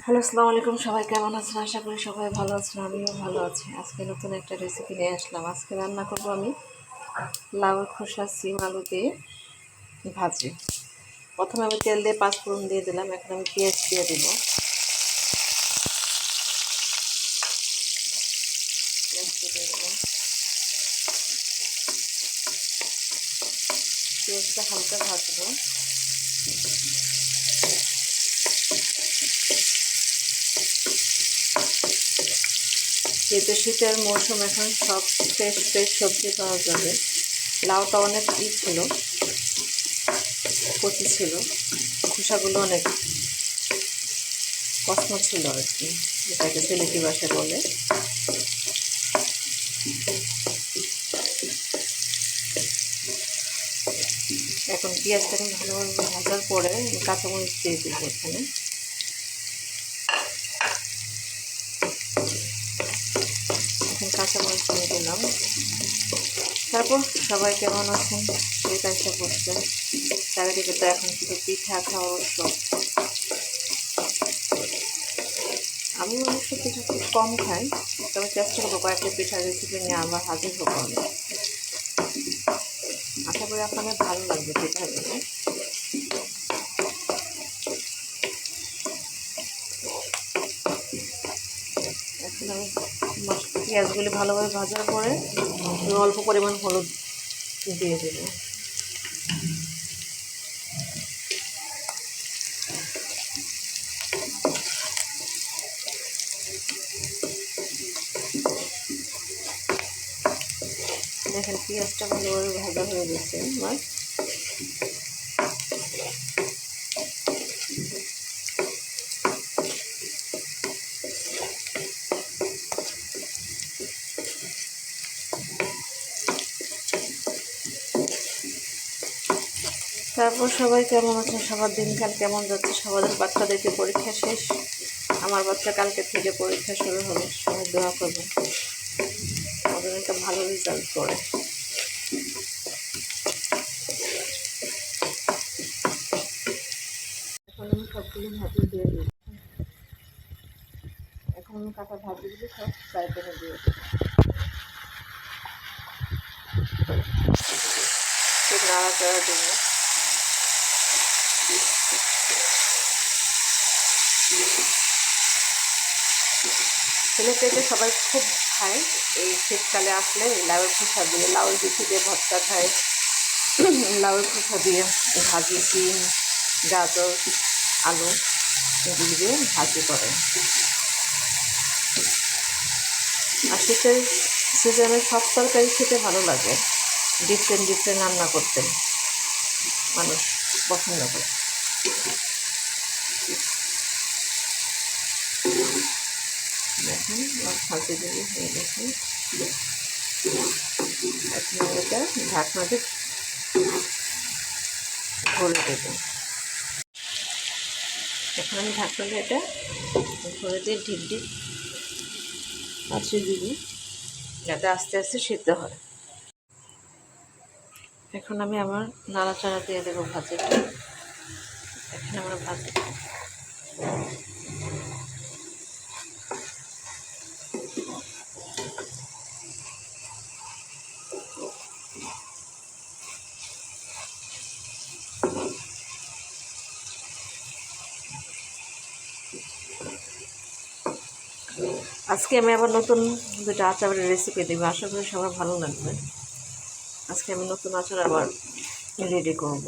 Hello, আসসালামু আলাইকুম। সবাই কেমন আছেন? আশা করি সবাই ভালো আছেন, আমিও ভালো আছি। আজকে নতুন একটা রেসিপি নিয়ে আসলাম। আজকে রান্না করব আমি লাউ খোসা সিম আলু দিয়ে ভাজি। প্রথমে আমি তেল দিয়ে 5 ফোড়ন দিয়ে দিলাম। এখন আমি পেঁয়াজ দিয়ে দিব। পেঁয়াজ দিয়ে দিলাম। পেঁয়াজটা হালকা ভাজবো। যেহেতু শীতের মৌসুম, এখন সব ফ্রেশ ফ্রেশ সবজি পাওয়া যাবে। লাউটা অনেক ছিল, কচি ছিল, খোসাগুলো অনেক কষ্ণ ছিল আর কি, যেটাকে সিলেটি ভাষায় বলে। এখন পেঁয়াজটাকে ভালোভাবে ভাজার পরে কাঁচামরিচ দিয়ে দিব এখানে। এখন কাঁচামরিচ দিয়ে দিলাম। তারপর সবাই কেমন আছেন সেটা এসে করছেন। চারিদিকে তো এখন শুধু পিঠা খাওয়ার উৎসব। আমি অবশ্য পিঠা খুব কম খাই, তবে চেষ্টা করবো কয়েকটা পিঠার রেসিপি নিয়ে আবার হাজির হবো আমি। আশা করি আপনাদের ভালো লাগবে পিঠাগুলো। এখন আমি পেঁয়াজগুলি ভালোভাবে ভাজার পরে অল্প পরিমাণ হলুদ দিয়ে দেবো। দেখেন পেঁয়াজটা ভালোভাবে ভাজা হয়ে গেছে আমার। তারপর সবাই কেমন আছেন? সবার দিনকাল কেমন যাচ্ছে? সবার বাচ্চাদেরকে পরীক্ষা শেষ। আমার বাচ্চা কালকে থেকে পরীক্ষা শুরু হবে। সবাই দোয়া করবেন আমাদের একটা ভালো রেজাল্ট করে। এখন আমি সবগুলো ভাজি দিয়ে দিই। এখন আমি কাটা ভাজিগুলো সব ফ্রাই প্যানে দিয়ে দিই। খুব নাড়াচাড়া দেবো। সিলেটে সবাই খুব খায় এই শীতকালে আসলে লাউয়ের খোসা দিয়ে, লাউয়ের বিচি দিয়ে ভর্তা খায়, লাউয়ের খোসা দিয়ে ভাজি, সিম, গাজর, আলু এগুলি দিয়ে ভাজি করে। আর শীতের সিজনে সব তরকারি খেতে ভালো লাগে। ডিফারেন্ট ডিফারেন্ট রান্না করতে মানুষ পছন্দ করে। দেখেন ভাজি দিয়ে হয়ে গেছে। এখন এটা ঢাকনা দিয়ে ভরে দেবো। এখন আমি ঢাকনা দিয়ে এটা ভরে দিয়ে ঢিপ ঢিপ আঁচড়ে দিব, যাতে আস্তে আস্তে সিদ্ধ হয়। এখন আমি আমার নাড়াচাড়া দিয়ে দেবো ভাজিটা। এখন আমরা ভাজি আজকে আমি আবার নতুন দুটো আচারের রেসিপি দেবো। আশা করি সবার ভালো লাগবে। আজকে আমি নতুন আচার আবার রেডি করব।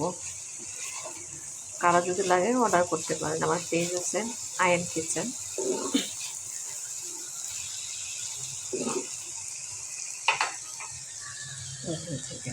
কারা যদি লাগে অর্ডার করতে পারেন। আমার পেজ আছে আয়ন কিচেন। থেকে